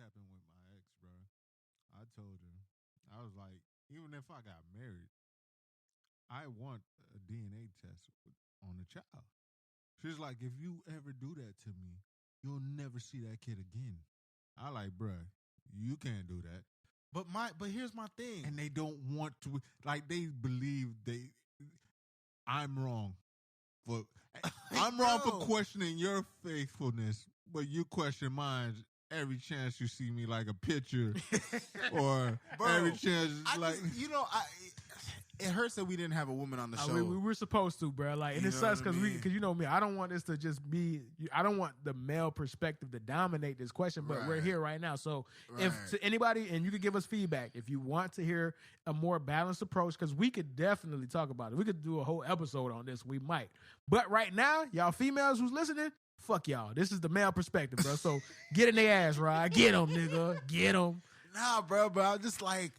happened with my ex, bro. I told her, I was like, even if I got married, I want a DNA test on the child. She's like, if you ever do that to me, you'll never see that kid again. I like, bruh, you can't do that. But here's my thing. And they don't want to, like, they believe I'm wrong. I'm wrong for questioning your faithfulness, but you question mine every chance you see me, like a picture or every chance, it hurts that we didn't have a woman on the show. We were supposed to, bro. Like, and it sucks because you know me. I don't want this to just be. I don't want the male perspective to dominate this question. But we're here right now. So if to anybody, and you could give us feedback if you want to hear a more balanced approach, because we could definitely talk about it. We could do a whole episode on this. We might. But right now, y'all females who's listening, fuck y'all. This is the male perspective, bro. So get in their ass, right? Get them, nigga. Get them. Nah, bro. But I'm just like.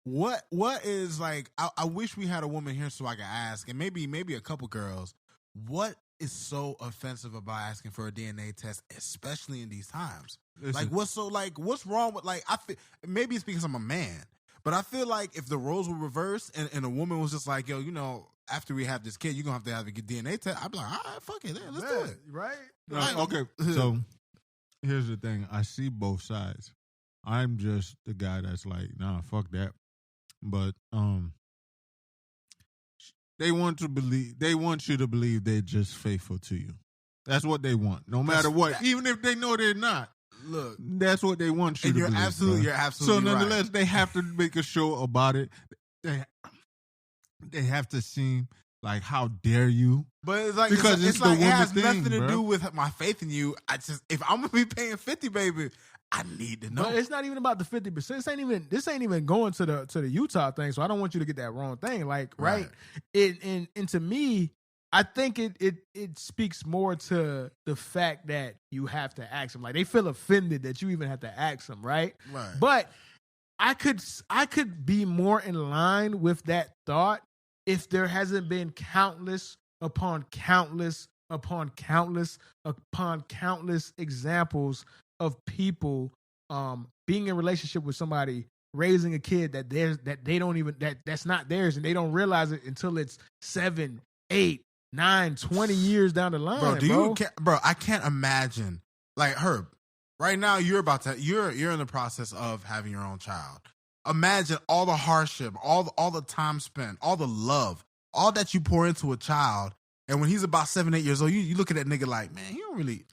What is like? I wish we had a woman here so I could ask, and maybe a couple girls. What is so offensive about asking for a DNA test, especially in these times? Listen, what's wrong with I feel maybe it's because I'm a man, but I feel like if the roles were reversed and a woman was just like, yo, after we have this kid, you're gonna have a DNA test. I'd be like, all right, fuck it, let's do it, right? Okay, so here's the thing: I see both sides. I'm just the guy that's like, nah, fuck that. But they want you to believe they're just faithful to you. That's what they want, no matter what. Even if they know they're not. Look, that's what they want you to believe. You're absolutely so nonetheless, right. They have to make a show about it. They have to seem like, how dare you? But it's like because it's like it has thing, nothing to bro. do with my faith in you. If I'm gonna be paying 50, baby, I need to know. But it's not even about the 50%. This ain't even going to the Utah thing. So I don't want you to get that wrong thing. Like, right? And to me, I think it speaks more to the fact that you have to ask them. Like, they feel offended that you even have to ask them, right? Right. But I could be more in line with that thought if there hasn't been countless upon countless upon countless upon countless examples of people being in a relationship with somebody, raising a kid that's not theirs, and they don't realize it until it's 7, 8, 9, 20 years down the line. Bro, I can't imagine. Like, Herb, right now you're in the process of having your own child. Imagine all the hardship, all the time spent, all the love, all that you pour into a child, and when he's about 7, 8 years old, you look at that nigga like, man, he don't really.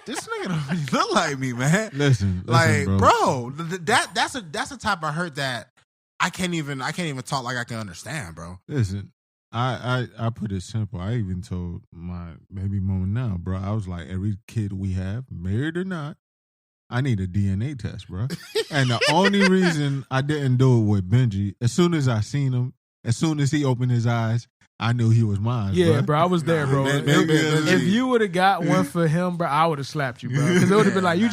This nigga don't really look like me, man. Listen, bro, that's a type of hurt that I can't even talk like I can understand, bro. Listen, I put it simple. I even told my baby mama now, bro. I was like, every kid we have, married or not, I need a DNA test, bro. And the only reason I didn't do it with Benji, as soon as I seen him, as soon as he opened his eyes, I knew he was mine. Yeah, bro, I was there, bro. If you would have got one for him, bro, I would have slapped you, bro. Because it would have been like, I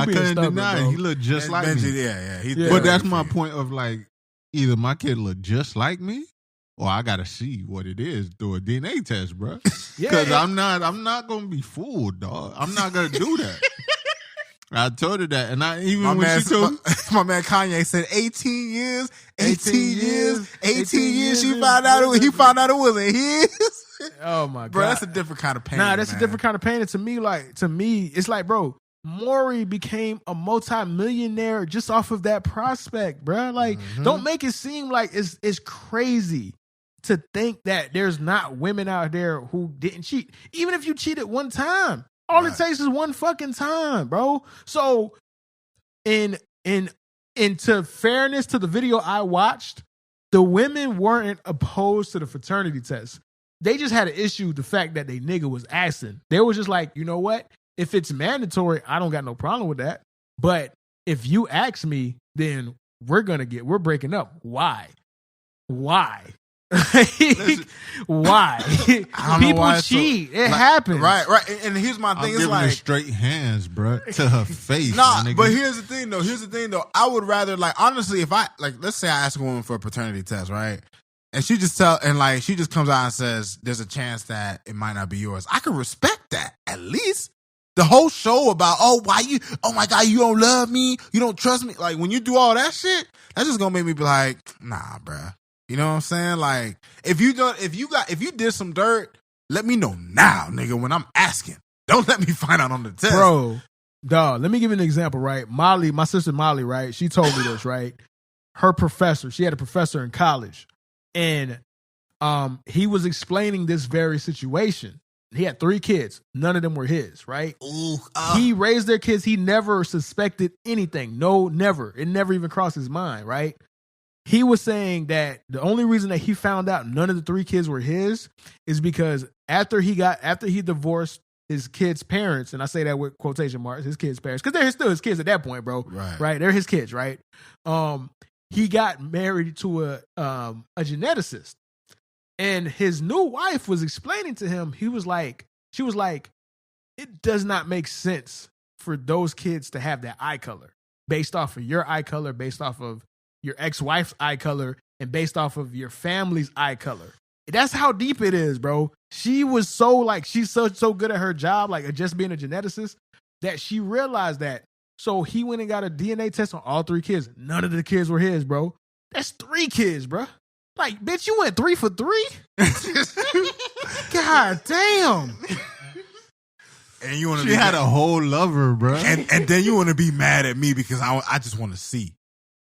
couldn't deny it. He looked just like me. Yeah. But that's my point of like, either my kid look just like me, or I gotta see what it is through a DNA test, bro. Because I'm not gonna be fooled, dog. I'm not gonna do that. I told her that, and my man Kanye said 18 years. He found out it wasn't his. Oh my god, bro, that's a different kind of pain. Nah, that's a different kind of pain. And to me, it's like, bro, Maury became a multi-millionaire just off of that prospect, bro. Like, don't make it seem like it's crazy to think that there's not women out there who didn't cheat, even if you cheated one time. All it takes is one fucking time, bro. So, in to fairness to the video I watched, the women weren't opposed to the paternity test. They just had an issue with the fact that they nigga was asking. They was just like, you know what? If it's mandatory, I don't got no problem with that. But if you ask me, then we're breaking up. Why? Why? People cheat. It happens. Right. And here's my thing. I'm giving her straight hands, bro, to her face. But here's the thing, though. I would rather, like, honestly, if I, like, let's say I ask a woman for a paternity test, right? And she just comes out and says, there's a chance that it might not be yours. I can respect that, at least. The whole show about, oh my God, you don't love me, you don't trust me. Like when you do all that shit, that's just gonna make me be like, nah, bruh. You know what I'm saying? Like if you did some dirt, let me know now, nigga. When I'm asking, don't let me find out on the test, bro. Dog, let me give you an example, right? Molly, my sister Molly, right? She told me this, right? Her professor, she had a professor in college, and he was explaining this very situation. He had 3 kids. None of them were his, right? Ooh, He raised their kids. He never suspected anything. No, never. It never even crossed his mind, right? He was saying that the only reason that he found out none of the 3 kids were his is because after he divorced his kids' parents, and I say that with quotation marks, his kids' parents, because they're still his kids at that point, bro. Right? They're his kids, right? He got married to a geneticist. And his new wife was explaining to him, she was like, it does not make sense for those kids to have that eye color based off of your eye color, based off of your ex-wife's eye color, and based off of your family's eye color. That's how deep it is, bro. She was she's so good at her job, like just being a geneticist, that she realized that. So he went and got a DNA test on all 3 kids. None of the kids were his, bro. That's 3 kids, bro. Like, bitch, you went 3 for 3? God damn. And you want to She had a whole lover, bro. And then you want to be mad at me because I just want to see.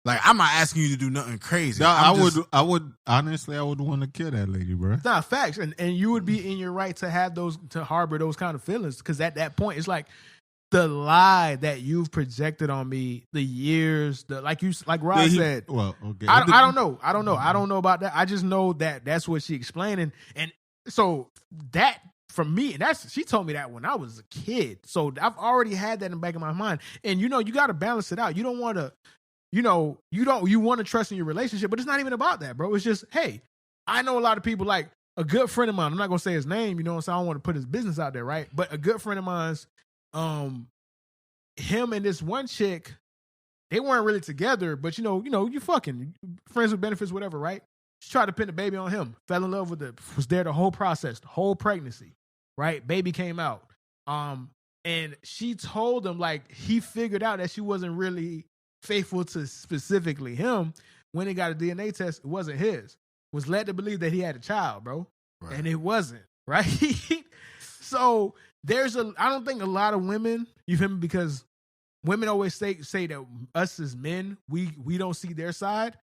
Like, I'm not asking you to do nothing crazy. No, I would honestly, I would want to kill that lady, bro. It's not facts. And you would be in your right to have to harbor those kind of feelings. Because at that point, it's like the lie that you've projected on me, the years, like Rod said. Well, okay. I don't know. I don't know about that. I just know that that's what she explaining. And so that, for me, she told me that when I was a kid. So I've already had that in the back of my mind. And you got to balance it out. You don't want to, you want to trust in your relationship, but it's not even about that, bro. It's just, hey, I know a lot of people, like a good friend of mine, I'm not going to say his name, so I don't want to put his business out there, right? But a good friend of mine's, him and this one chick, they weren't really together, but you fucking friends with benefits, whatever, right? She tried to pin the baby on him, fell in love with it, was there the whole process, the whole pregnancy, right? Baby came out. And she told him, like, he figured out that she wasn't really faithful to specifically him. When he got a DNA test, it wasn't his. Was led to believe that he had a child, bro. Right. And it wasn't, right? So I don't think a lot of women, you feel me? Because women always say that us as men, we don't see their side.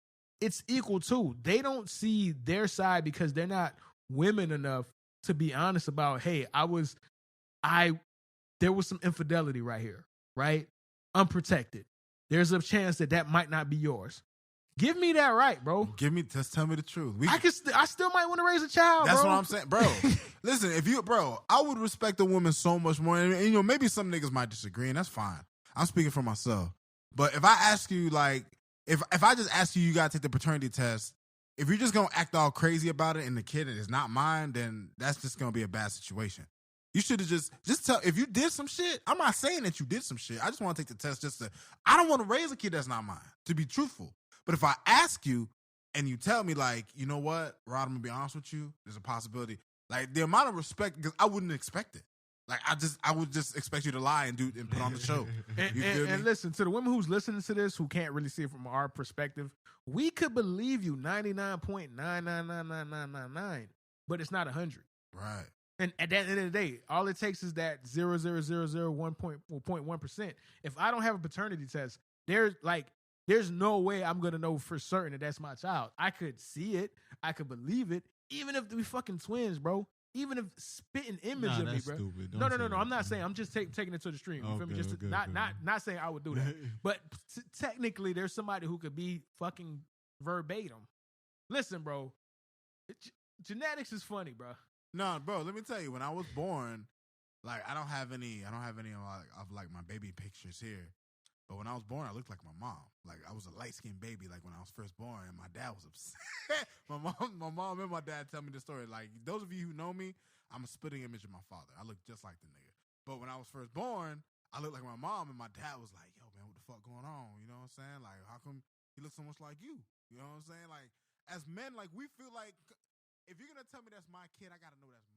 It's equal too. They don't see their side because they're not women enough to be honest about, hey, there was some infidelity right here, right? Unprotected. There's a chance that might not be yours. Give me that right, bro. Just tell me the truth. I still might want to raise a child, That's bro. what I'm saying, bro. Listen, I would respect a woman so much more. And maybe some niggas might disagree, and that's fine. I'm speaking for myself. But if I ask you, like, if I just ask you gotta take the paternity test, if you're just gonna act all crazy about it and the kid is not mine, then that's just gonna be a bad situation. You should have just tell, if you did some shit. I'm not saying that you did some shit. I just want to take the test I don't want to raise a kid that's not mine, to be truthful. But if I ask you and you tell me, like, you know what, Rod, I'm gonna be honest with you, there's a possibility. Like, the amount of respect, because I wouldn't expect it. Like, I would just expect you to lie and put on the show. And listen, to the women who's listening to this who can't really see it from our perspective, we could believe you 99.9999999, but it's not 100. Right. And at the end of the day, all it takes is that 0.1%. If I don't have a paternity test, there's no way I'm gonna know for certain that that's my child. I could see it, I could believe it, even if we fucking twins, bro. Even if spitting image of me, bro. Stupid. No. I'm not saying. I'm just taking it to the stream. You feel me? Just not saying I would do that. But technically, there's somebody who could be fucking verbatim. Listen, bro. Genetics is funny, bro. No, bro. Let me tell you. When I was born, like, I don't have any of my baby pictures here. But when I was born, I looked like my mom. Like, I was a light-skinned baby, like, when I was first born, and my dad was upset. my mom and my dad tell me the story. Like, those of you who know me, I'm a spitting image of my father. I look just like the nigga. But when I was first born, I looked like my mom, and my dad was like, yo, man, what the fuck going on? You know what I'm saying? Like, how come he looks so much like you? You know what I'm saying? Like, as men, like, we feel like, if you're going to tell me that's my kid, I got to know that's